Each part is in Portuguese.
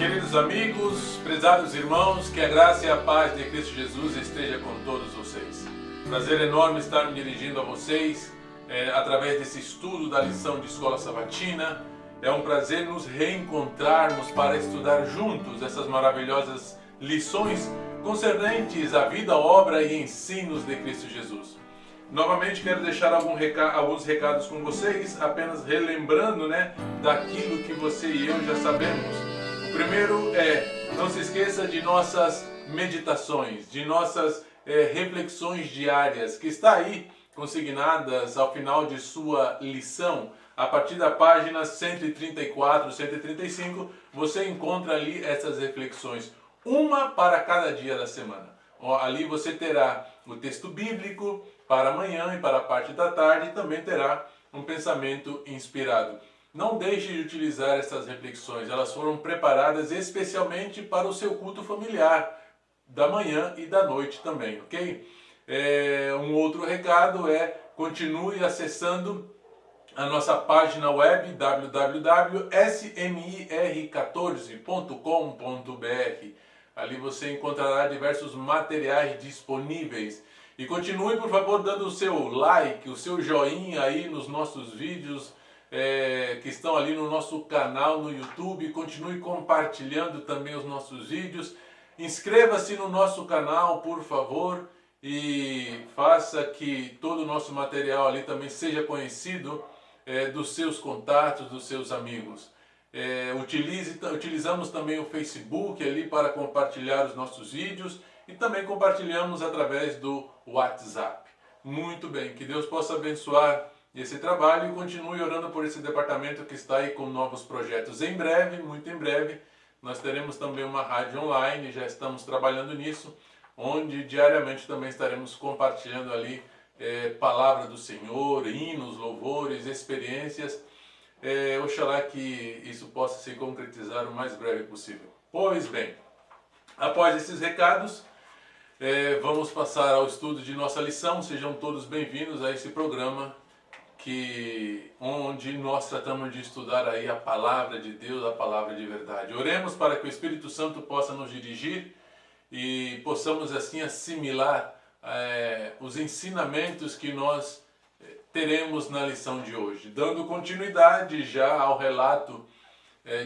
Queridos amigos, prezados irmãos, que a graça e a paz de Cristo Jesus esteja com todos vocês. Prazer enorme estar me dirigindo a vocês através desse estudo da lição de Escola Sabatina. É um prazer nos reencontrarmos para estudar juntos essas maravilhosas lições concernentes à vida, obra e ensinos de Cristo Jesus. Novamente quero deixar alguns recados com vocês, apenas relembrando daquilo que você e eu já sabemos. O primeiro é, não se esqueça de nossas meditações, de nossas reflexões diárias, que está aí consignadas ao final de sua lição. A partir da página 134, 135, você encontra ali essas reflexões, uma para cada dia da semana. Ali você terá o texto bíblico para amanhã e para a parte da tarde, e também terá um pensamento inspirado. Não deixe de utilizar essas reflexões, elas foram preparadas especialmente para o seu culto familiar, da manhã e da noite também, ok? Um outro recado é, continue acessando a nossa página web www.smir14.com.br. Ali você encontrará diversos materiais disponíveis. E continue, por favor, dando o seu like, o seu joinha aí nos nossos vídeos que estão ali no nosso canal no YouTube. Continue compartilhando também os nossos vídeos. Inscreva-se no nosso canal, por favor, e faça que todo o nosso material ali também seja conhecido dos seus contatos, dos seus amigos. Utilizamos também o Facebook ali para compartilhar os nossos vídeos e também compartilhamos através do WhatsApp. Muito bem, que Deus possa abençoar esse trabalho e continue orando por esse departamento que está aí com novos projetos. Em breve, muito em breve, nós teremos também uma rádio online, já estamos trabalhando nisso, onde diariamente também estaremos compartilhando ali palavra do Senhor, hinos, louvores, experiências. Oxalá que isso possa se concretizar o mais breve possível. Pois bem, após esses recados, vamos passar ao estudo de nossa lição. Sejam todos bem-vindos a esse programa onde nós tratamos de estudar aí a palavra de Deus, a palavra de verdade. Oremos para que o Espírito Santo possa nos dirigir e possamos assim assimilar os ensinamentos que nós teremos na lição de hoje, dando continuidade já ao relato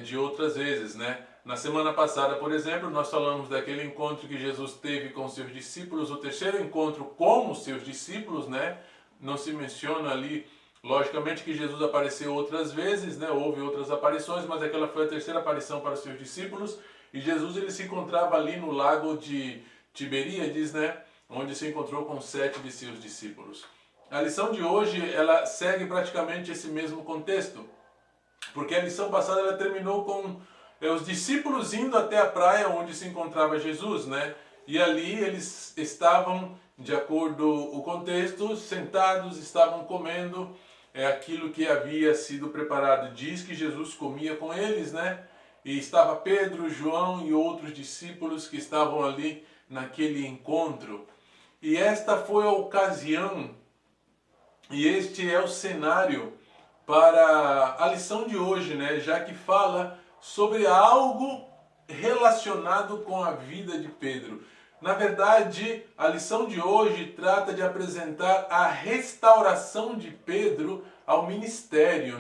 de outras vezes, Na semana passada, por exemplo, nós falamos daquele encontro que Jesus teve com seus discípulos, o terceiro encontro com os seus discípulos, Não se menciona ali, logicamente, que Jesus apareceu outras vezes, Houve outras aparições, mas aquela foi a terceira aparição para os seus discípulos, e Jesus ele se encontrava ali no lago de Tiberíades, Onde se encontrou com 7 de seus discípulos. A lição de hoje, ela segue praticamente esse mesmo contexto, porque a lição passada ela terminou com os discípulos indo até a praia onde se encontrava Jesus, E ali eles estavam, de acordo com o contexto, sentados, estavam comendo aquilo que havia sido preparado. Diz que Jesus comia com eles, E estava Pedro, João e outros discípulos que estavam ali naquele encontro. E esta foi a ocasião, e este é o cenário para a lição de hoje, já que fala sobre algo relacionado com a vida de Pedro. Na verdade, a lição de hoje trata de apresentar a restauração de Pedro ao ministério,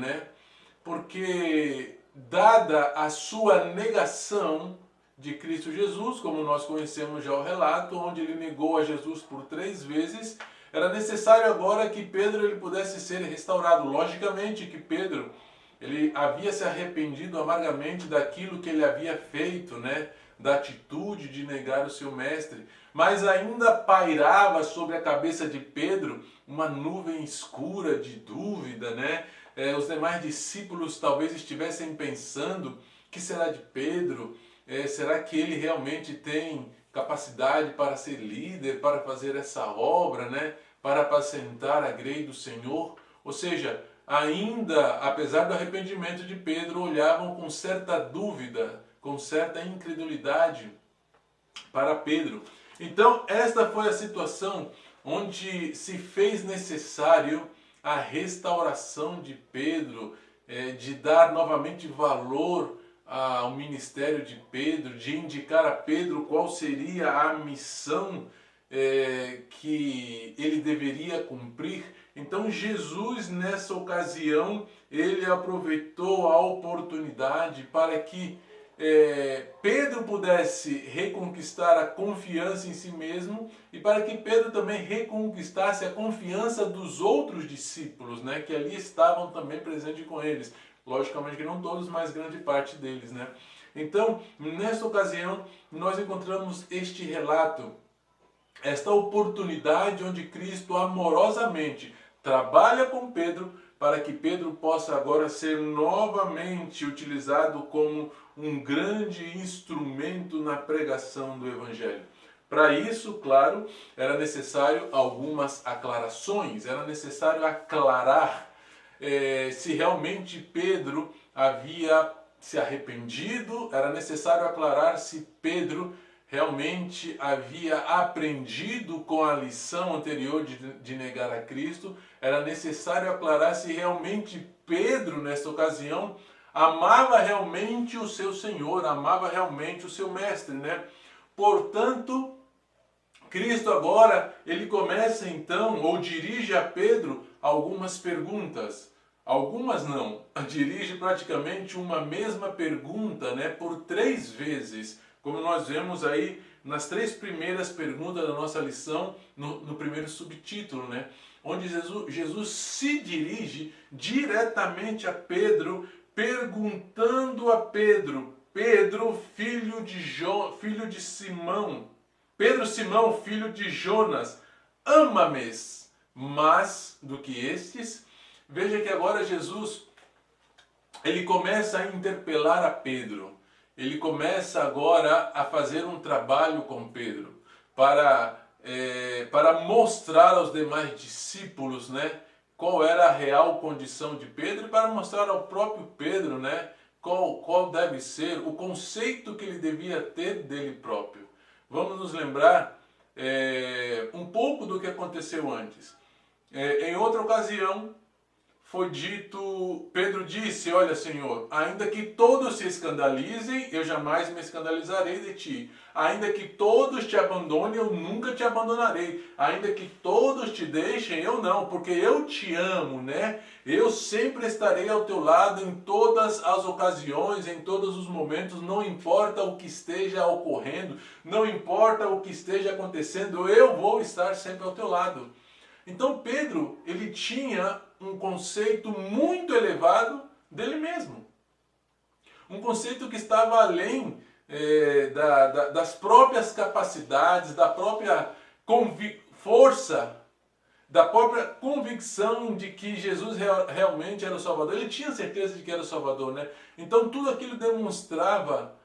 Porque, dada a sua negação de Cristo Jesus, como nós conhecemos já o relato, onde ele negou a Jesus por 3 vezes, era necessário agora que Pedro ele pudesse ser restaurado. Logicamente que Pedro ele havia se arrependido amargamente daquilo que ele havia feito, Da atitude de negar o seu mestre. Mas ainda pairava sobre a cabeça de Pedro uma nuvem escura de dúvida, Os demais discípulos talvez estivessem pensando: o que será de Pedro? Será que ele realmente tem capacidade para ser líder, para fazer essa obra, Para apacentar a grei do Senhor? Ou seja, ainda, apesar do arrependimento de Pedro, olhavam com certa dúvida, com certa incredulidade para Pedro. Então, esta foi a situação onde se fez necessário a restauração de Pedro, de dar novamente valor ao ministério de Pedro, de indicar a Pedro qual seria a missão que ele deveria cumprir. Então Jesus, nessa ocasião, ele aproveitou a oportunidade para que Pedro pudesse reconquistar a confiança em si mesmo e para que Pedro também reconquistasse a confiança dos outros discípulos, né, que ali estavam também presentes com eles. Logicamente que não todos, mas grande parte deles, né? Então, nesta ocasião, nós encontramos este relato, esta oportunidade onde Cristo amorosamente trabalha com Pedro para que Pedro possa agora ser novamente utilizado como um grande instrumento na pregação do Evangelho. Para isso, claro, era necessário algumas aclarações, era necessário aclarar se realmente Pedro havia se arrependido, era necessário aclarar se Pedro realmente havia aprendido com a lição anterior de negar a Cristo, era necessário aclarar se realmente Pedro, nesta ocasião, amava realmente o seu Senhor, amava realmente o seu Mestre, né? Portanto, Cristo agora, ele começa então, ou dirige a Pedro algumas perguntas. Algumas não, dirige praticamente uma mesma pergunta, né, por 3 vezes, como nós vemos aí nas 3 primeiras perguntas da nossa lição, no primeiro subtítulo, né, onde Jesus se dirige diretamente a Pedro, perguntando a Pedro, Pedro, filho de Simão, Pedro Simão, filho de Jonas, ama-me mais do que estes? Veja que agora Jesus, ele começa a interpelar a Pedro. Ele começa agora a fazer um trabalho com Pedro para mostrar aos demais discípulos, né, qual era a real condição de Pedro e para mostrar ao próprio Pedro, né, qual deve ser o conceito que ele devia ter dele próprio. Vamos nos lembrar um pouco do que aconteceu antes. Em outra ocasião, foi dito, Pedro disse, olha Senhor, ainda que todos se escandalizem, eu jamais me escandalizarei de ti. Ainda que todos te abandonem, eu nunca te abandonarei. Ainda que todos te deixem, eu não, porque eu te amo, né? Eu sempre estarei ao teu lado em todas as ocasiões, em todos os momentos, não importa o que esteja ocorrendo, não importa o que esteja acontecendo, eu vou estar sempre ao teu lado. Então Pedro, ele tinha um conceito muito elevado dele mesmo. Um conceito que estava além das próprias capacidades, da própria força, da própria convicção de que Jesus realmente era o Salvador. Ele tinha certeza de que era o Salvador, né? Então tudo aquilo demonstrava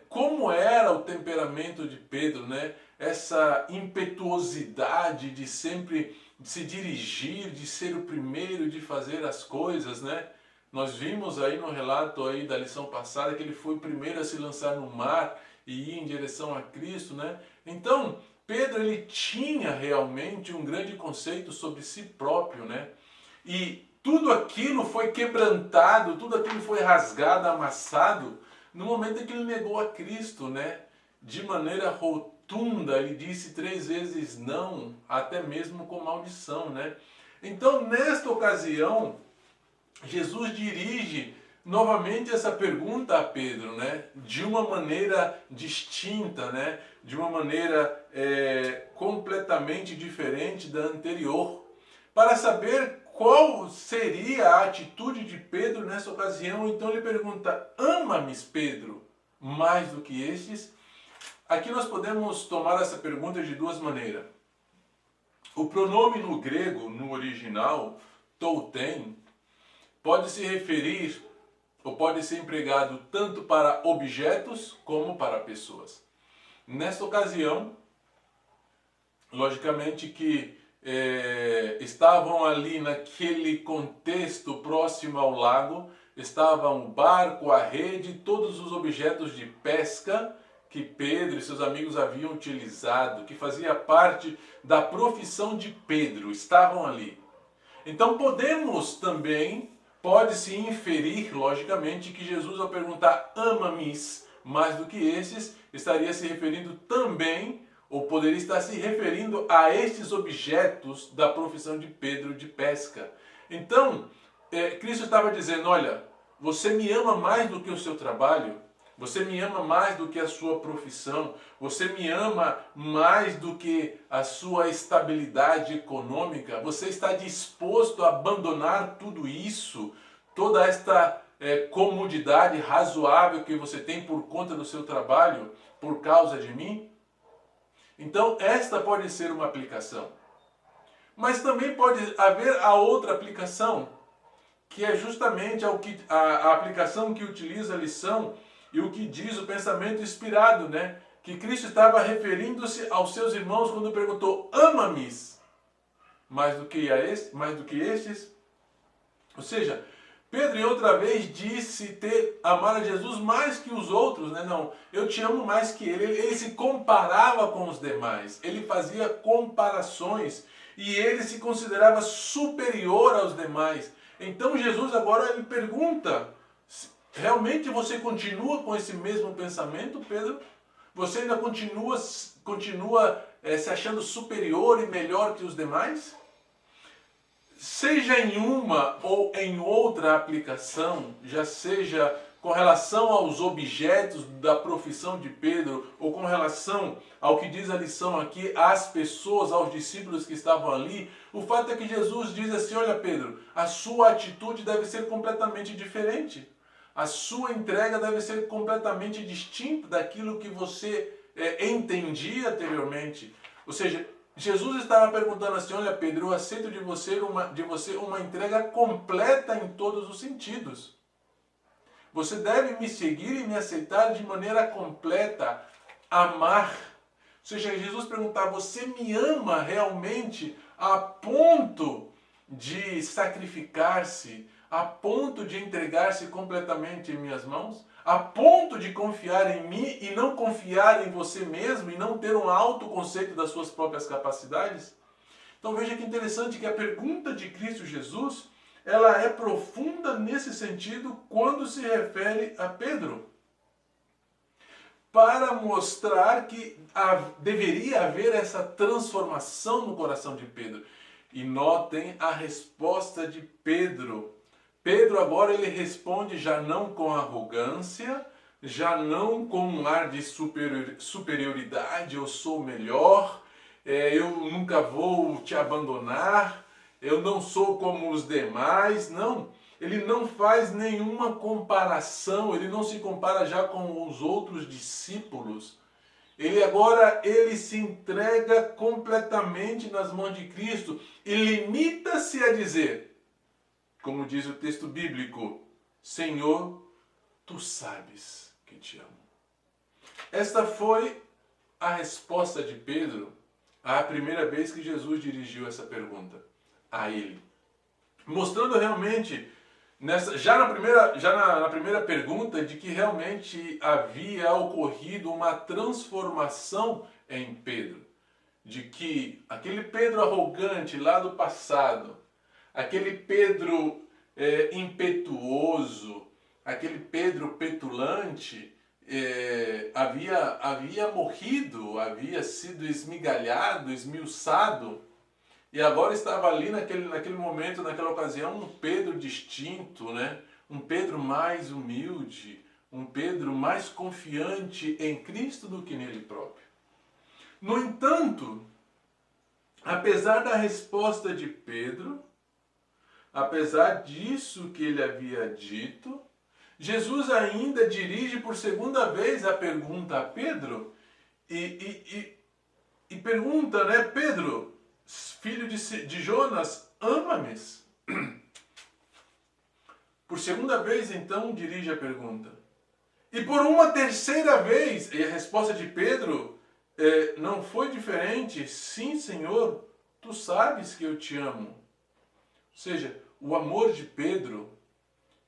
como era o temperamento de Pedro, né? Essa impetuosidade de sempre se dirigir, de ser o primeiro, de fazer as coisas, né? Nós vimos aí no relato aí da lição passada que ele foi o primeiro a se lançar no mar e ir em direção a Cristo, né? Então, Pedro, ele tinha realmente um grande conceito sobre si próprio, né? E tudo aquilo foi quebrantado, tudo aquilo foi rasgado, amassado no momento em que ele negou a Cristo, né? De maneira rotunda, ele disse 3 vezes não, até mesmo com maldição, né? Então, nesta ocasião, Jesus dirige novamente essa pergunta a Pedro, né? De uma maneira distinta, né? De uma maneira completamente diferente da anterior, para saber qual seria a atitude de Pedro nessa ocasião. Então ele pergunta, ama-me, Pedro, mais do que estes? Aqui nós podemos tomar essa pergunta de 2 maneiras. O pronome no grego, no original, touten, pode se referir ou pode ser empregado tanto para objetos como para pessoas. Nesta ocasião, logicamente que estavam ali naquele contexto próximo ao lago, estavam o barco, a rede, todos os objetos de pesca que Pedro e seus amigos haviam utilizado, que fazia parte da profissão de Pedro, estavam ali. Então podemos também pode-se inferir, logicamente, que Jesus, ao perguntar ama-me mais do que estes, estaria se referindo também, ou poderia estar se referindo a estes objetos da profissão de Pedro de pesca. Então, Cristo estava dizendo, olha, você me ama mais do que o seu trabalho, você me ama mais do que a sua profissão, você me ama mais do que a sua estabilidade econômica, você está disposto a abandonar tudo isso, toda esta comodidade razoável que você tem por conta do seu trabalho, por causa de mim? Então, esta pode ser uma aplicação. Mas também pode haver a outra aplicação, que é justamente a aplicação que utiliza a lição e o que diz o pensamento inspirado, né? Que Cristo estava referindo-se aos seus irmãos quando perguntou, ama-me mais do que estes? Ou seja, Pedro outra vez disse amar a Jesus mais que os outros, né? Não, eu te amo mais que ele. Ele se comparava com os demais, ele fazia comparações e ele se considerava superior aos demais. Então Jesus agora ele pergunta, realmente você continua com esse mesmo pensamento, Pedro? Você ainda continua se achando superior e melhor que os demais? Seja em uma ou em outra aplicação, já seja com relação aos objetos da profissão de Pedro, ou com relação ao que diz a lição aqui, às pessoas, aos discípulos que estavam ali, o fato é que Jesus diz assim, olha Pedro, a sua atitude deve ser completamente diferente. A sua entrega deve ser completamente distinta daquilo que você entendia anteriormente. Ou seja, Jesus estava perguntando assim, olha Pedro, eu aceito de você uma entrega completa em todos os sentidos. Você deve me seguir e me aceitar de maneira completa, amar. Ou seja, Jesus perguntava, você me ama realmente a ponto de sacrificar-se, a ponto de entregar-se completamente em minhas mãos? A ponto de confiar em mim e não confiar em você mesmo e não ter um autoconceito das suas próprias capacidades? Então veja que interessante que a pergunta de Cristo Jesus, ela é profunda nesse sentido quando se refere a Pedro. Para mostrar que deveria haver essa transformação no coração de Pedro. E notem a resposta de Pedro. Pedro agora ele responde já não com arrogância, já não com um ar de superioridade, eu sou melhor, eu nunca vou te abandonar, eu não sou como os demais, não. Ele não faz nenhuma comparação, ele não se compara já com os outros discípulos. Ele se entrega completamente nas mãos de Cristo e limita-se a dizer, como diz o texto bíblico, Senhor, tu sabes que te amo. Esta foi a resposta de Pedro à primeira vez que Jesus dirigiu essa pergunta a ele. Mostrando realmente, já na primeira pergunta, de que realmente havia ocorrido uma transformação em Pedro. De que aquele Pedro arrogante lá do passado, aquele Pedro impetuoso, aquele Pedro petulante, havia morrido, havia sido esmigalhado, esmiuçado, e agora estava ali naquele momento, naquela ocasião, um Pedro distinto, né? Um Pedro mais humilde, um Pedro mais confiante em Cristo do que nele próprio. No entanto, apesar da resposta de Pedro, apesar disso que ele havia dito, Jesus ainda dirige por segunda vez a pergunta a Pedro e pergunta, né, Pedro, filho de Jonas, ama-me? Por segunda vez, então, dirige a pergunta. E por uma terceira vez, e a resposta de Pedro não foi diferente. Sim, Senhor, tu sabes que eu te amo. Ou seja, o amor de Pedro,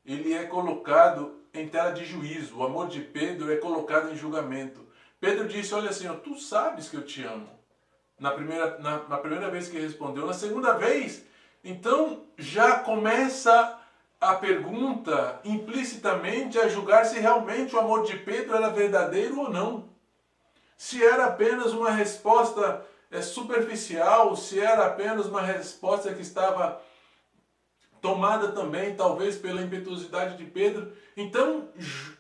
ele é colocado em tela de juízo. O amor de Pedro é colocado em julgamento. Pedro disse, olha Senhor, tu sabes que eu te amo. Na primeira vez que respondeu. Na segunda vez, então, já começa a pergunta implicitamente a julgar se realmente o amor de Pedro era verdadeiro ou não. Se era apenas uma resposta superficial, se era apenas uma resposta que estava tomada também, talvez, pela impetuosidade de Pedro. Então,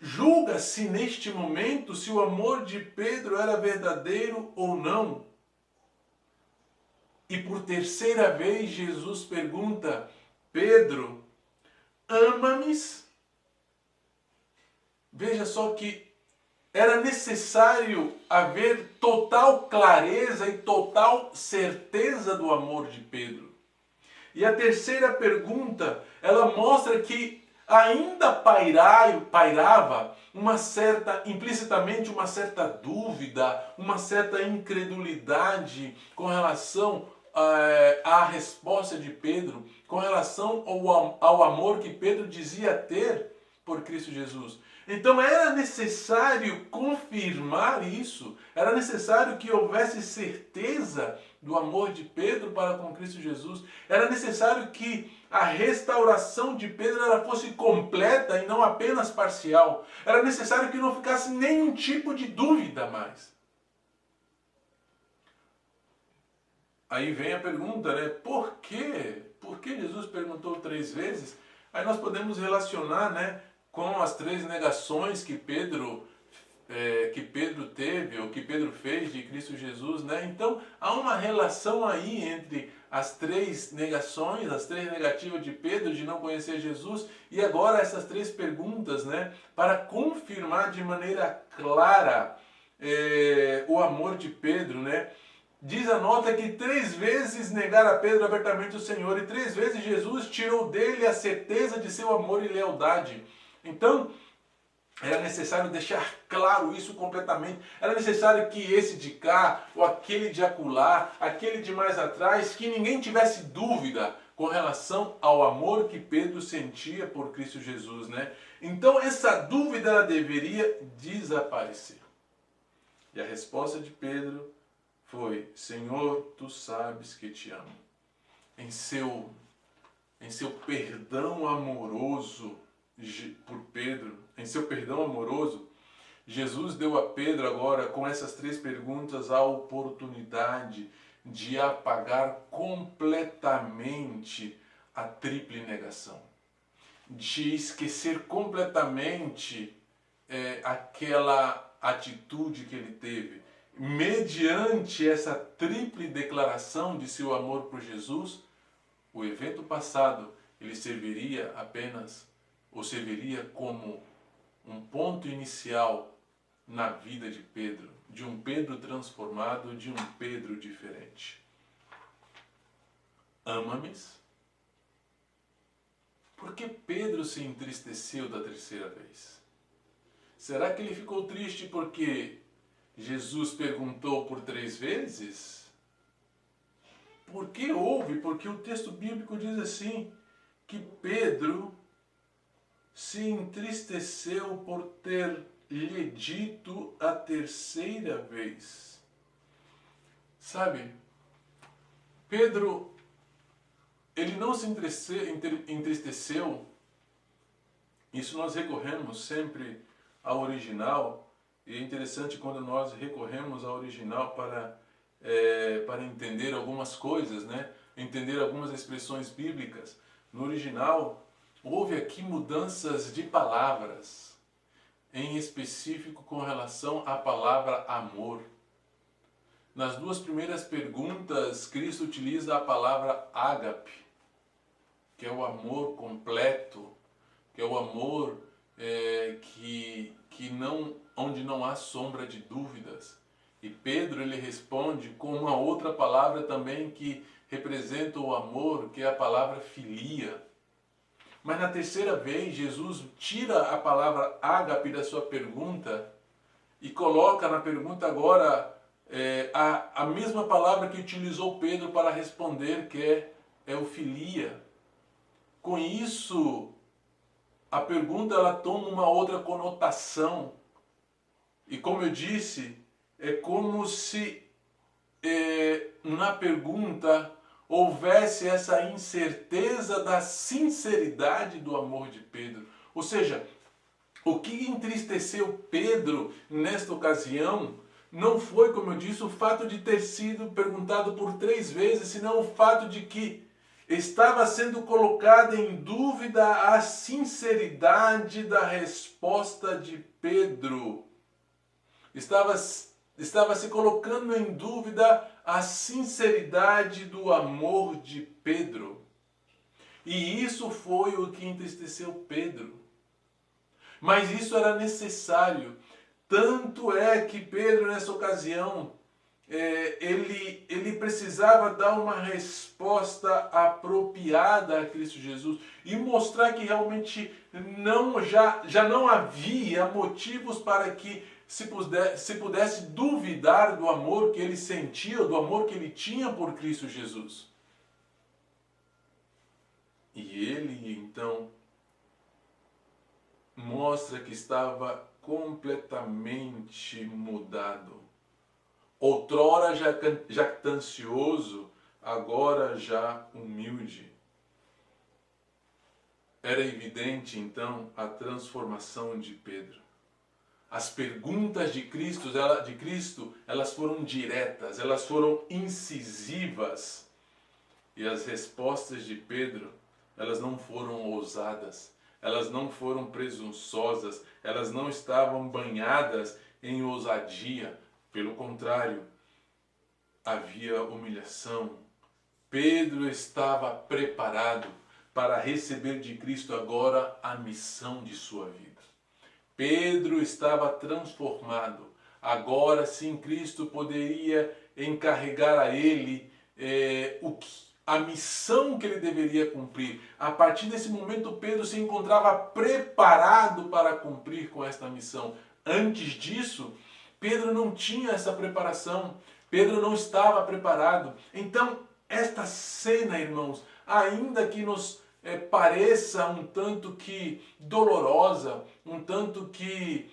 julga-se neste momento se o amor de Pedro era verdadeiro ou não. E por terceira vez, Jesus pergunta: Pedro, ama-me? Veja só que era necessário haver total clareza e total certeza do amor de Pedro. E a terceira pergunta, ela mostra que ainda pairava implicitamente uma certa dúvida, uma certa incredulidade com relação à resposta de Pedro, com relação ao amor que Pedro dizia ter por Cristo Jesus. Então era necessário confirmar isso, era necessário que houvesse certeza do amor de Pedro para com Cristo Jesus, era necessário que a restauração de Pedro fosse completa e não apenas parcial, era necessário que não ficasse nenhum tipo de dúvida mais. Aí vem a pergunta, né? Por quê? Por que Jesus perguntou 3 vezes? Aí nós podemos relacionar, né, com as 3 negações que Pedro teve, ou que Pedro fez de Cristo Jesus, né? Então, há uma relação aí entre as 3 negações, as 3 negativas de Pedro de não conhecer Jesus, e agora essas 3 perguntas, né? Para confirmar de maneira clara o amor de Pedro, né? Diz a nota que 3 vezes negara Pedro abertamente o Senhor, e 3 vezes Jesus tirou dele a certeza de seu amor e lealdade. Então, era necessário deixar claro isso completamente. Era necessário que esse de cá, ou aquele de acolá, aquele de mais atrás, que ninguém tivesse dúvida com relação ao amor que Pedro sentia por Cristo Jesus, né? Então essa dúvida ela deveria desaparecer. E a resposta de Pedro foi: Senhor, tu sabes que te amo. Em seu perdão amoroso por Pedro, em seu perdão amoroso, Jesus deu a Pedro agora, com essas 3 perguntas, a oportunidade de apagar completamente a tríplice negação, de esquecer completamente aquela atitude que ele teve. Mediante essa tríplice declaração de seu amor por Jesus, o evento passado ele serviria como um ponto inicial na vida de Pedro, de um Pedro transformado, de um Pedro diferente. Ama-me? Por que Pedro se entristeceu da 3ª vez? Será que ele ficou triste porque Jesus perguntou por 3 vezes? Por que houve? Porque o texto bíblico diz assim, que Pedro se entristeceu por ter lhe dito a 3ª vez. Sabe, Pedro, ele não se entristeceu, isso nós recorremos sempre ao original, e é interessante quando nós recorremos ao original para entender algumas coisas, né? Entender algumas expressões bíblicas. No original, houve aqui mudanças de palavras, em específico com relação à palavra amor. Nas 2 primeiras perguntas, Cristo utiliza a palavra ágape, que é o amor completo, que é o amor onde não há sombra de dúvidas. E Pedro ele responde com uma outra palavra também que representa o amor, que é a palavra filia. Mas na 3ª vez, Jesus tira a palavra ágape da sua pergunta e coloca na pergunta agora a mesma palavra que utilizou Pedro para responder, que é o filia. Com isso, a pergunta ela toma uma outra conotação. E como eu disse, é como se na pergunta houvesse essa incerteza da sinceridade do amor de Pedro. Ou seja, o que entristeceu Pedro nesta ocasião não foi, como eu disse, o fato de ter sido perguntado por 3 vezes, senão o fato de que estava sendo colocada em dúvida a sinceridade da resposta de Pedro. Estava se colocando em dúvida a sinceridade do amor de Pedro. E isso foi o que entristeceu Pedro. Mas isso era necessário. Tanto é que Pedro, nessa ocasião, ele precisava dar uma resposta apropriada a Cristo Jesus e mostrar que realmente já não havia motivos para que se pudesse duvidar do amor que ele sentia, do amor que ele tinha por Cristo Jesus. E ele, então, mostra que estava completamente mudado. Outrora jactancioso, agora já humilde. Era evidente, então, a transformação de Pedro. As perguntas de Cristo, elas foram diretas, elas foram incisivas. E as respostas de Pedro, elas não foram ousadas, elas não foram presunçosas, elas não estavam banhadas em ousadia. Pelo contrário, havia humilhação. Pedro estava preparado para receber de Cristo agora a missão de sua vida. Pedro estava transformado. Agora sim, Cristo poderia encarregar a ele a missão que ele deveria cumprir. A partir desse momento, Pedro se encontrava preparado para cumprir com esta missão. Antes disso, Pedro não tinha essa preparação. Pedro não estava preparado. Então, esta cena, irmãos, ainda que nos pareça um tanto que dolorosa, um tanto que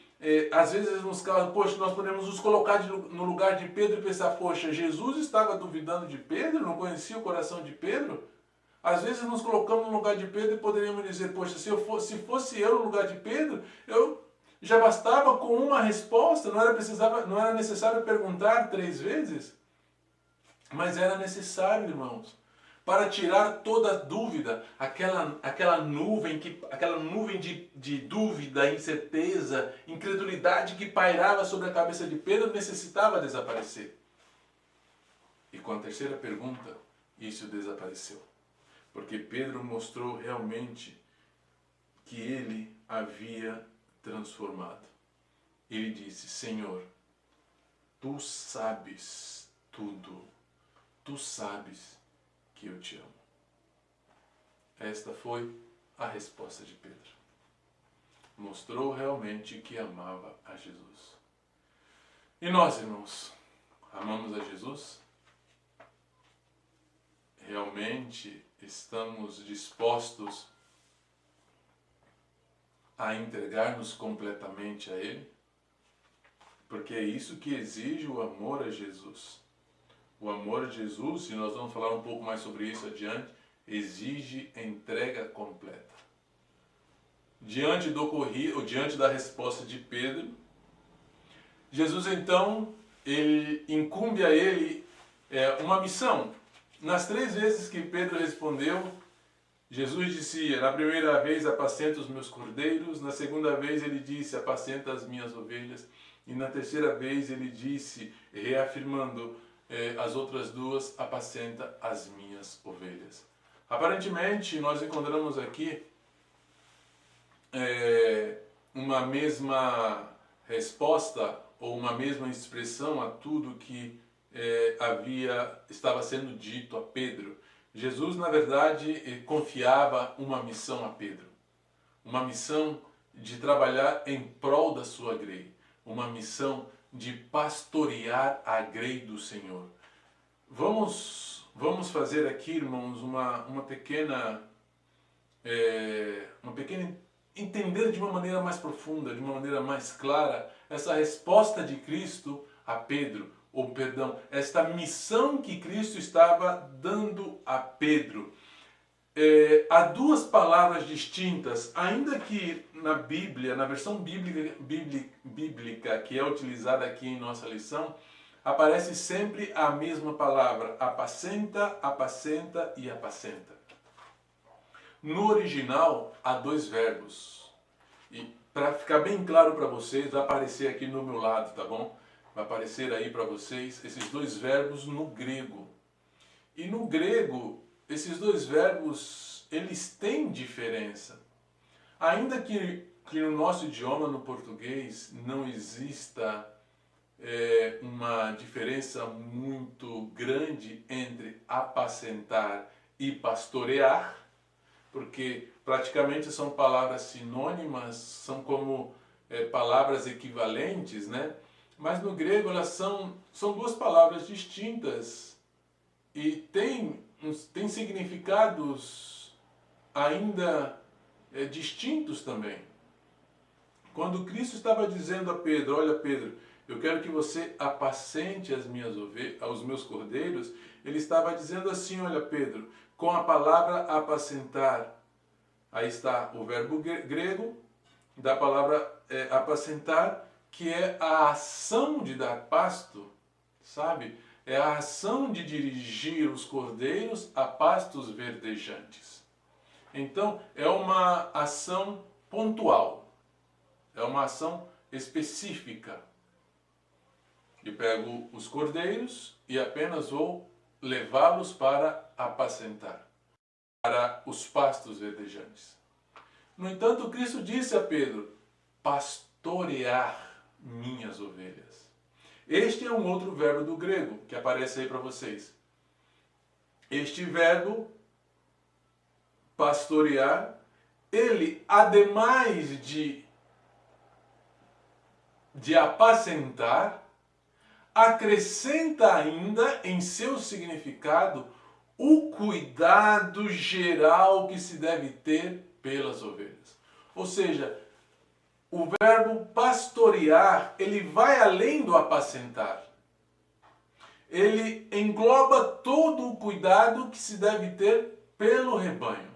às vezes nos causa, poxa, nós podemos nos colocar no lugar de Pedro e pensar, poxa, Jesus estava duvidando de Pedro, não conhecia o coração de Pedro? Às vezes nos colocamos no lugar de Pedro e poderíamos dizer, poxa, se fosse eu no lugar de Pedro, eu já bastava com uma resposta, não era necessário perguntar 3 vezes, mas era necessário, irmãos, para tirar toda dúvida, aquela nuvem de dúvida, incerteza, incredulidade que pairava sobre a cabeça de Pedro necessitava desaparecer. E com a terceira pergunta, isso desapareceu. Porque Pedro mostrou realmente que ele havia transformado. Ele disse, Senhor, Tu sabes tudo, Tu sabes que eu te amo. Esta foi a resposta de Pedro. Mostrou realmente que amava a Jesus. E nós, irmãos, amamos a Jesus? Realmente estamos dispostos a entregar-nos completamente a Ele? Porque é isso que exige o amor a Jesus. O amor a Jesus, e nós vamos falar um pouco mais sobre isso adiante, exige entrega completa. Diante da resposta de Pedro, Jesus então, ele incumbe a ele uma missão. Nas 3 vezes que Pedro respondeu, Jesus disse, na primeira vez, apacenta os meus cordeiros, na segunda vez ele disse, apacenta as minhas ovelhas, e na terceira vez ele disse, reafirmando as outras 2, apacenta as minhas ovelhas. Aparentemente, nós encontramos aqui uma mesma resposta, ou uma mesma expressão a tudo que estava sendo dito a Pedro. Jesus, na verdade, confiava uma missão a Pedro. Uma missão de trabalhar em prol da sua grei. Uma missão de pastorear a grei do Senhor. Vamos fazer aqui, irmãos, uma pequena entender de uma maneira mais profunda, de uma maneira mais clara, essa resposta de Cristo a Pedro. ou perdão, esta missão que Cristo estava dando a Pedro. Há duas palavras distintas, ainda que na Bíblia, na versão bíblica que é utilizada aqui em nossa lição, aparece sempre a mesma palavra, apacenta, apacenta e apacenta. No original, há dois verbos. E para ficar bem claro para vocês, vai aparecer aqui no meu lado, tá bom? Vai aparecer aí para vocês esses dois verbos no grego. E no grego, esses dois verbos, eles têm diferença. Ainda que no nosso idioma, no português, não exista uma diferença muito grande entre apacentar e pastorear, porque praticamente são palavras sinônimas, são como palavras equivalentes, né? Mas no grego elas são duas palavras distintas e tem significados ainda distintos também. Quando Cristo estava dizendo a Pedro, olha Pedro, eu quero que você apacente as minhas ovelhas, os meus cordeiros, ele estava dizendo assim, olha Pedro, com a palavra apacentar, aí está o verbo grego da palavra apacentar, que é a ação de dar pasto, sabe? É a ação de dirigir os cordeiros a pastos verdejantes. Então, é uma ação pontual, é uma ação específica. Eu pego os cordeiros e apenas vou levá-los para apacentar, para os pastos verdejantes. No entanto, Cristo disse a Pedro, pastorear minhas ovelhas. Este é um outro verbo do grego que aparece aí para vocês. Este verbo, pastorear, ele, ademais de apacentar, acrescenta ainda em seu significado o cuidado geral que se deve ter pelas ovelhas. Ou seja, o verbo pastorear, ele vai além do apacentar. Ele engloba todo o cuidado que se deve ter pelo rebanho.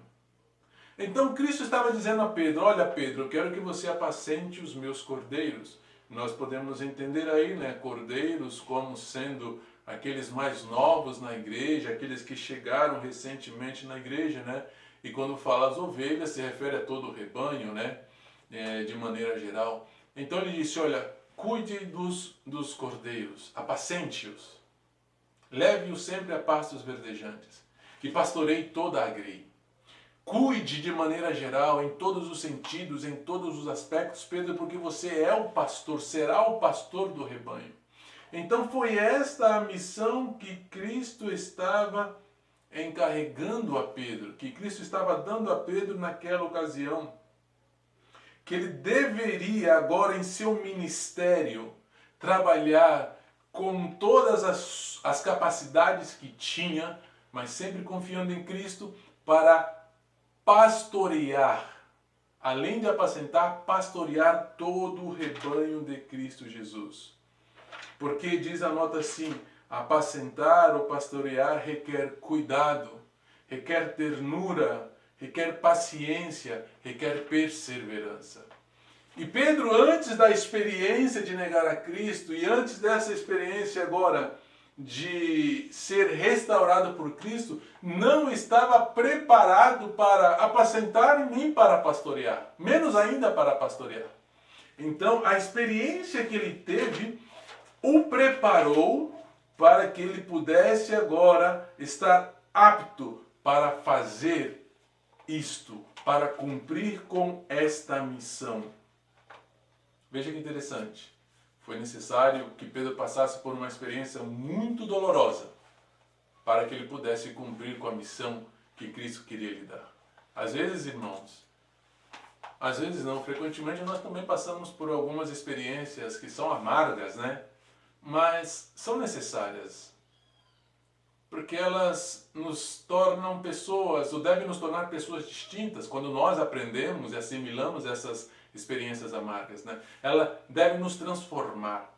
Então Cristo estava dizendo a Pedro, olha Pedro, eu quero que você apacente os meus cordeiros. Nós podemos entender aí, né, cordeiros como sendo aqueles mais novos na igreja, aqueles que chegaram recentemente na igreja, né? E quando fala as ovelhas, se refere a todo o rebanho, né? De maneira geral. Então ele disse, olha, cuide dos cordeiros, apacente-os, leve-os sempre a pastos verdejantes, que pastoreie toda a grei. Cuide de maneira geral, em todos os sentidos, em todos os aspectos, Pedro, porque você é o pastor, será o pastor do rebanho. Então foi esta a missão que Cristo estava encarregando a Pedro, que Cristo estava dando a Pedro naquela ocasião, que ele deveria agora em seu ministério trabalhar com todas as capacidades que tinha, mas sempre confiando em Cristo para pastorear, além de apacentar, pastorear todo o rebanho de Cristo Jesus. Porque diz a nota assim, apacentar ou pastorear requer cuidado, requer ternura, requer paciência, requer perseverança. E Pedro, antes da experiência de negar a Cristo e antes dessa experiência agora de ser restaurado por Cristo, não estava preparado para apacentar nem para pastorear, menos ainda para pastorear. Então, a experiência que ele teve o preparou para que ele pudesse agora estar apto para fazer isto, para cumprir com esta missão. Veja que interessante. Foi necessário que Pedro passasse por uma experiência muito dolorosa para que ele pudesse cumprir com a missão que Cristo queria lhe dar. Às vezes, irmãos, às vezes não, frequentemente nós também passamos por algumas experiências que são amargas, né? Mas são necessárias, porque elas nos tornam pessoas, ou devem nos tornar pessoas distintas, quando nós aprendemos e assimilamos essas experiências amargas, né? Ela deve nos transformar.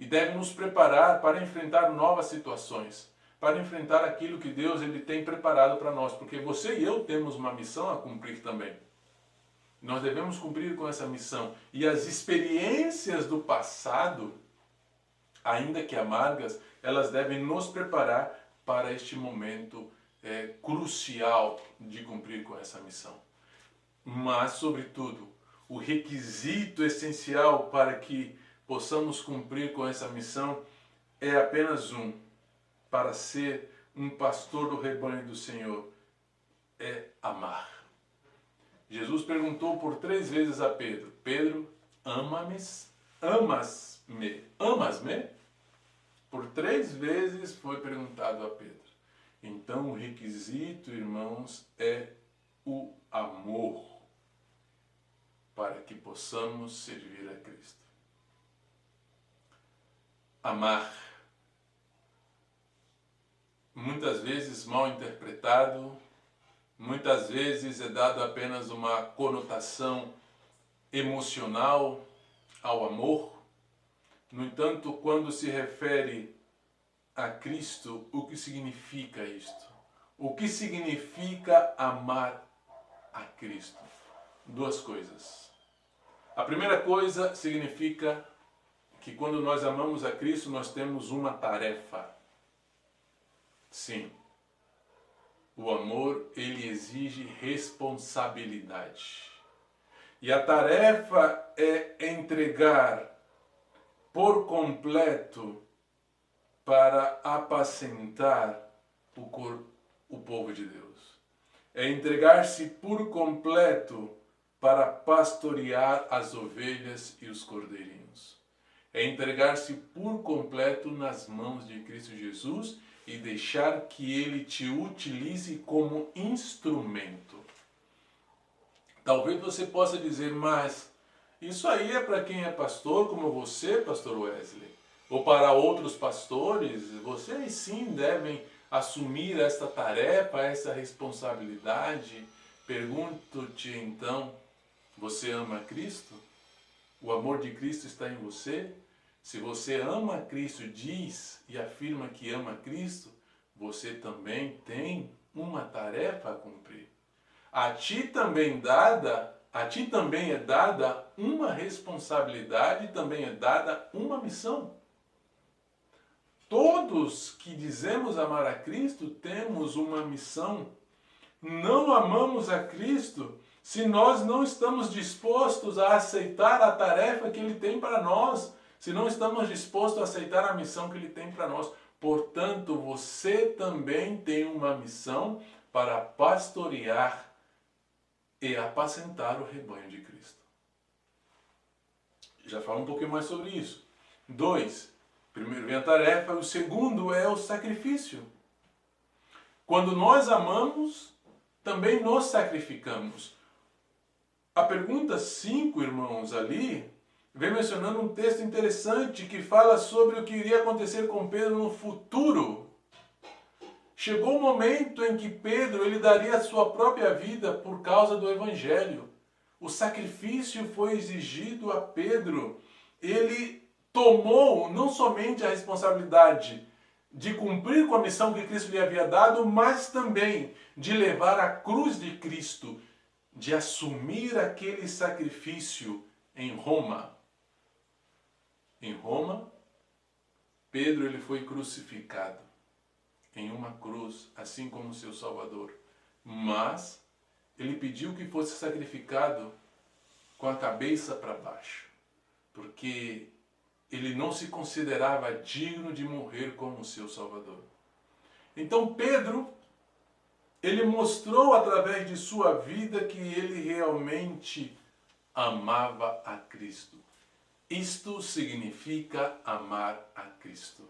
e deve nos preparar para enfrentar novas situações, para enfrentar aquilo que Deus ele tem preparado para nós, porque você e eu temos uma missão a cumprir também. Nós devemos cumprir com essa missão. E as experiências do passado, ainda que amargas, elas devem nos preparar para este momento crucial de cumprir com essa missão. Mas, sobretudo, o requisito essencial para que possamos cumprir com essa missão é apenas um: para ser um pastor do rebanho do Senhor, é amar. Jesus perguntou por 3 vezes a Pedro: Pedro, amas-me? Por 3 vezes foi perguntado a Pedro. Então o requisito, irmãos, é o amor para que possamos servir a Cristo. Amar, muitas vezes mal interpretado, muitas vezes é dado apenas uma conotação emocional ao amor. No entanto, quando se refere a Cristo, o que significa isto? O que significa amar a Cristo? 2 coisas. A primeira coisa significa que quando nós amamos a Cristo, nós temos uma tarefa. Sim. O amor, ele exige responsabilidade. E a tarefa é entregar por completo para apacentar o povo de Deus. É entregar-se por completo para pastorear as ovelhas e os cordeirinhos. É entregar-se por completo nas mãos de Cristo Jesus e deixar que Ele te utilize como instrumento. Talvez você possa dizer, mas isso aí é para quem é pastor, como você, pastor Wesley, ou para outros pastores. Vocês sim devem assumir esta tarefa, essa responsabilidade. Pergunto-te então, você ama Cristo? O amor de Cristo está em você? Se você ama Cristo, diz e afirma que ama Cristo, você também tem uma tarefa a cumprir. A ti também é dada uma responsabilidade, também é dada uma missão. Todos que dizemos amar a Cristo temos uma missão. Não amamos a Cristo se nós não estamos dispostos a aceitar a tarefa que Ele tem para nós, se não estamos dispostos a aceitar a missão que Ele tem para nós. Portanto, você também tem uma missão para pastorear e apacentar o rebanho de Cristo. Já falo um pouquinho mais sobre isso. 2. Primeiro vem a tarefa, o segundo é o sacrifício. Quando nós amamos, também nos sacrificamos. A pergunta 5, irmãos, ali, vem mencionando um texto interessante que fala sobre o que iria acontecer com Pedro no futuro. Chegou o momento em que Pedro ele daria a sua própria vida por causa do Evangelho. O sacrifício foi exigido a Pedro. Ele tomou não somente a responsabilidade de cumprir com a missão que Cristo lhe havia dado, mas também de levar a cruz de Cristo, de assumir aquele sacrifício em Roma. Em Roma, Pedro ele foi crucificado em uma cruz, assim como seu Salvador. Mas ele pediu que fosse sacrificado com a cabeça para baixo, porque ele não se considerava digno de morrer como seu Salvador. Então Pedro, ele mostrou através de sua vida que ele realmente amava a Cristo. Isto significa amar a Cristo.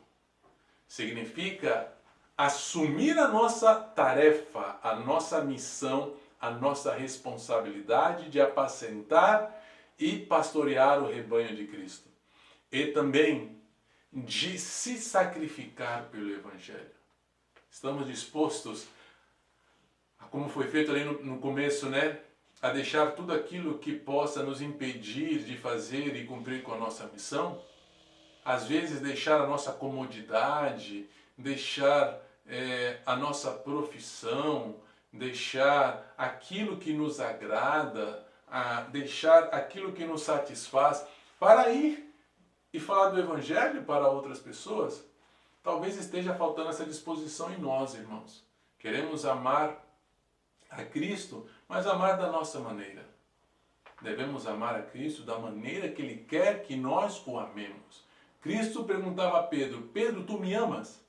Significa assumir a nossa tarefa, a nossa missão, a nossa responsabilidade de apacentar e pastorear o rebanho de Cristo. E também de se sacrificar pelo Evangelho. Estamos dispostos, como foi feito ali no começo, né? A deixar tudo aquilo que possa nos impedir de fazer e cumprir com a nossa missão? às vezes deixar a nossa comodidade, deixar a nossa profissão, deixar aquilo que nos agrada, deixar aquilo que nos satisfaz para ir e falar do Evangelho para outras pessoas. Talvez esteja faltando essa disposição em nós, irmãos. Queremos amar a Cristo, mas amar da nossa maneira. Devemos amar a Cristo da maneira que Ele quer que nós o amemos. Cristo perguntava a Pedro: Pedro, tu me amas?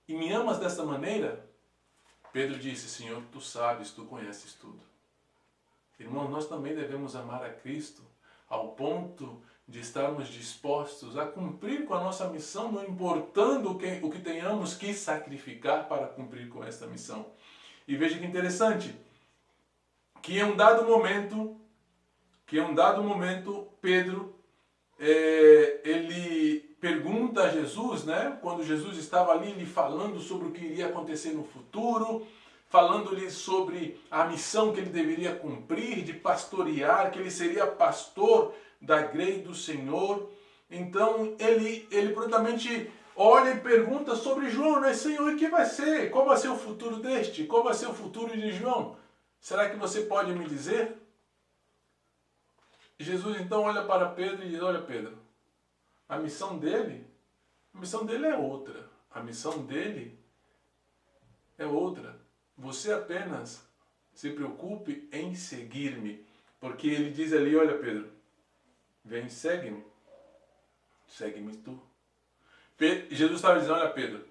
E me amas dessa maneira? Pedro disse: Senhor, tu sabes, tu conheces tudo. Irmãos, nós também devemos amar a Cristo ao ponto de estarmos dispostos a cumprir com a nossa missão, não importando o que tenhamos que sacrificar para cumprir com esta missão. E veja que interessante, que em um dado momento, Pedro, ele pergunta a Jesus, né, quando Jesus estava ali lhe falando sobre o que iria acontecer no futuro, falando-lhe sobre a missão que ele deveria cumprir, de pastorear, que ele seria pastor da grei do Senhor. Então ele prontamente olha e pergunta sobre João, né? Senhor, o que vai ser? Qual vai ser o futuro deste? Qual vai ser o futuro de João? Será que você pode me dizer? Jesus então olha para Pedro e diz: olha, Pedro, a missão dele é outra. A missão dele é outra. Você apenas se preocupe em seguir-me. Porque ele diz ali: olha, Pedro, vem, segue-me. Segue-me tu. Jesus estava dizendo: olha, Pedro,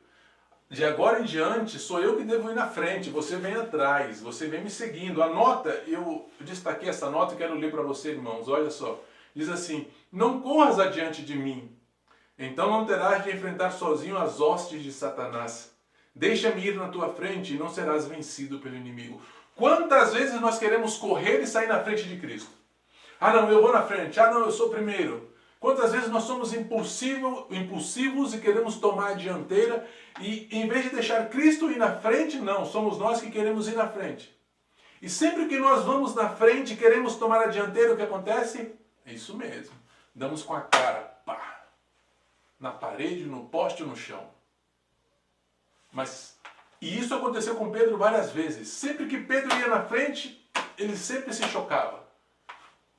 de agora em diante sou eu que devo ir na frente, você vem atrás, você vem me seguindo. A nota, eu destaquei essa nota e quero ler para você, irmãos. Olha só, diz assim: não corras adiante de mim, então não terás de enfrentar sozinho as hostes de Satanás. Deixa-me ir na tua frente e não serás vencido pelo inimigo. Quantas vezes nós queremos correr e sair na frente de Cristo? Ah não, eu vou na frente, ah não, eu sou primeiro. Quantas vezes nós somos impulsivos e queremos tomar a dianteira e em vez de deixar Cristo ir na frente, não, somos nós que queremos ir na frente. E sempre que nós vamos na frente e queremos tomar a dianteira, o que acontece? É isso mesmo. Damos com a cara, pá, na parede, no poste ou no chão. E isso aconteceu com Pedro várias vezes. Sempre que Pedro ia na frente, ele sempre se chocava.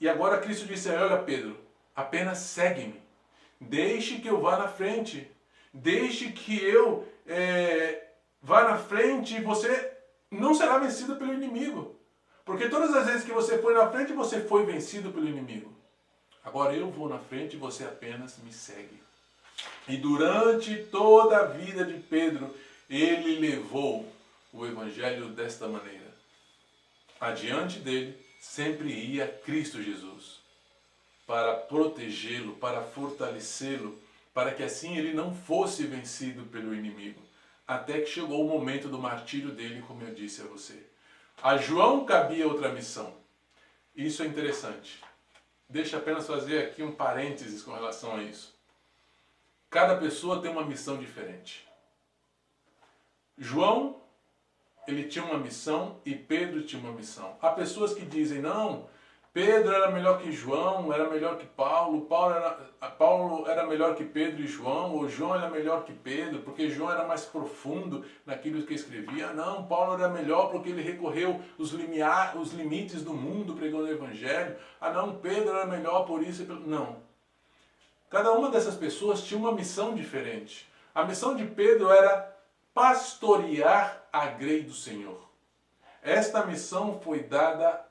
E agora Cristo disse: olha, Pedro, apenas segue-me. Deixe que eu vá na frente. Deixe que eu vá na frente e você não será vencido pelo inimigo. Porque todas as vezes que você foi na frente, você foi vencido pelo inimigo. Agora eu vou na frente e você apenas me segue. E durante toda a vida de Pedro, ele levou o Evangelho desta maneira. Adiante dele sempre ia Cristo Jesus, para protegê-lo, para fortalecê-lo, para que assim ele não fosse vencido pelo inimigo. Até que chegou o momento do martírio dele, como eu disse a você. A João cabia outra missão. Isso é interessante. Deixa eu apenas fazer aqui um parênteses com relação a isso. Cada pessoa tem uma missão diferente. João, ele tinha uma missão e Pedro tinha uma missão. Há pessoas que dizem: não, Pedro era melhor que João, era melhor que Paulo, Paulo era melhor que Pedro e João, ou João era melhor que Pedro, porque João era mais profundo naquilo que escrevia. Não, Paulo era melhor porque ele recorreu os limites do mundo pregando o Evangelho. Ah não, Pedro era melhor por isso. Não. Cada uma dessas pessoas tinha uma missão diferente. A missão de Pedro era pastorear a grei do Senhor. Esta missão foi dada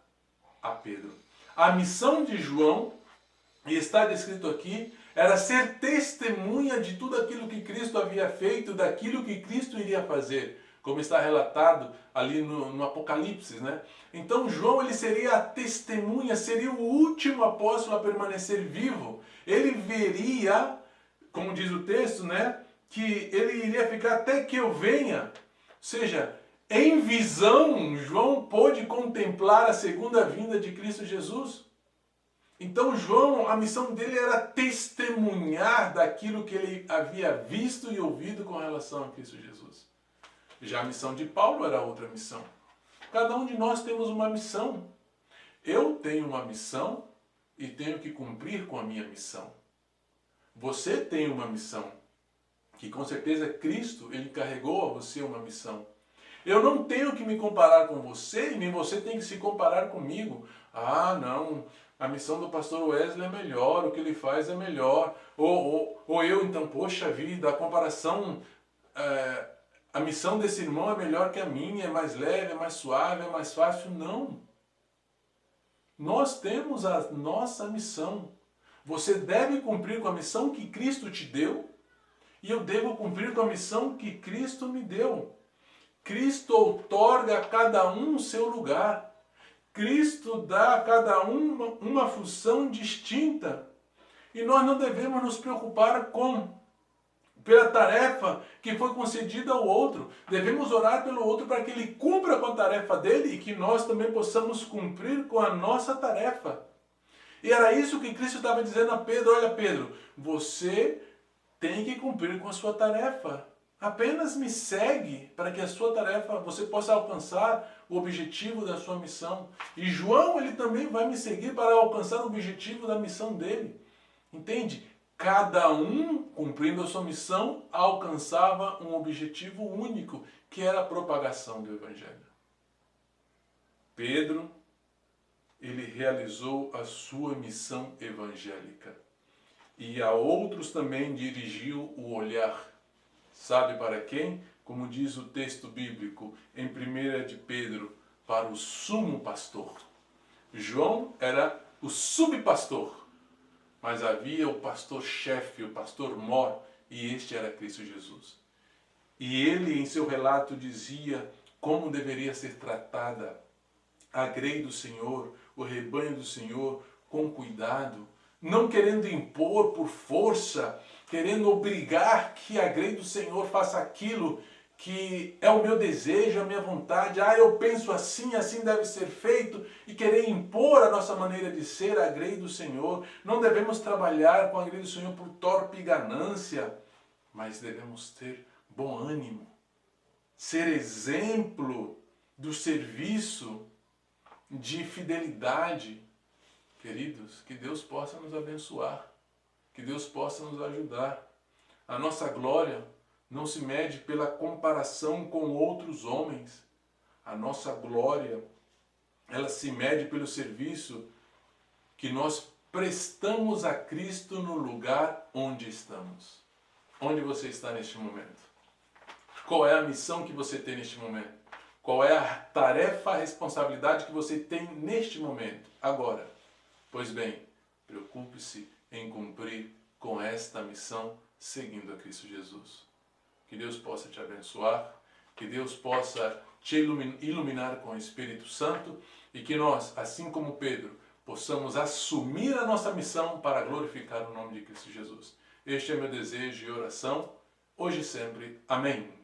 a Pedro. A missão de João, e está descrito aqui, era ser testemunha de tudo aquilo que Cristo havia feito, daquilo que Cristo iria fazer, como está relatado ali no Apocalipse, né? Então João, ele seria a testemunha, seria o último apóstolo a permanecer vivo. Ele veria, como diz o texto, né, que ele iria ficar até que eu venha. Ou seja, em visão, João pôde contemplar a segunda vinda de Cristo Jesus. Então João, a missão dele era testemunhar daquilo que ele havia visto e ouvido com relação a Cristo Jesus. Já a missão de Paulo era outra missão. Cada um de nós temos uma missão. Eu tenho uma missão e tenho que cumprir com a minha missão. Você tem uma missão, que com certeza Cristo, Ele carregou a você uma missão. Eu não tenho que me comparar com você, e nem você tem que se comparar comigo. Ah, não, a missão do pastor Wesley é melhor, o que ele faz é melhor. Ou eu, então, poxa vida, a comparação, a missão desse irmão é melhor que a minha, é mais leve, é mais suave, é mais fácil. Não. Nós temos a nossa missão. Você deve cumprir com a missão que Cristo te deu, e eu devo cumprir com a missão que Cristo me deu. Cristo outorga a cada um o seu lugar. Cristo dá a cada um uma função distinta. E nós não devemos nos preocupar pela tarefa que foi concedida ao outro. Devemos orar pelo outro para que ele cumpra com a tarefa dele e que nós também possamos cumprir com a nossa tarefa. E era isso que Cristo estava dizendo a Pedro. Olha, Pedro, você tem que cumprir com a sua tarefa. Apenas me segue para que a sua tarefa, você possa alcançar o objetivo da sua missão. E João, ele também vai me seguir para alcançar o objetivo da missão dele. Entende? Cada um, cumprindo a sua missão, alcançava um objetivo único, que era a propagação do Evangelho. Pedro, ele realizou a sua missão evangélica. E a outros também dirigiu o olhar. Sabe para quem? Como diz o texto bíblico em 1 de Pedro, para o sumo pastor. João era o subpastor, mas havia o pastor-chefe, o pastor mor, e este era Cristo Jesus. E ele, em seu relato, dizia como deveria ser tratada a grei do Senhor, o rebanho do Senhor, com cuidado, não querendo impor por força, querendo obrigar que a grei do Senhor faça aquilo que é o meu desejo, a minha vontade. Ah, eu penso assim, assim deve ser feito, e querer impor a nossa maneira de ser a grei do Senhor. Não devemos trabalhar com a grei do Senhor por torpe ganância, mas devemos ter bom ânimo, ser exemplo do serviço, de fidelidade. Queridos, que Deus possa nos abençoar, que Deus possa nos ajudar. A nossa glória não se mede pela comparação com outros homens. A nossa glória, ela se mede pelo serviço que nós prestamos a Cristo no lugar onde estamos. Onde você está neste momento? Qual é a missão que você tem neste momento? Qual é a tarefa, a responsabilidade que você tem neste momento, agora? Pois bem, preocupe-se em cumprir com esta missão seguindo a Cristo Jesus. Que Deus possa te abençoar, que Deus possa te iluminar com o Espírito Santo e que nós, assim como Pedro, possamos assumir a nossa missão para glorificar o nome de Cristo Jesus. Este é meu desejo e oração, hoje e sempre. Amém.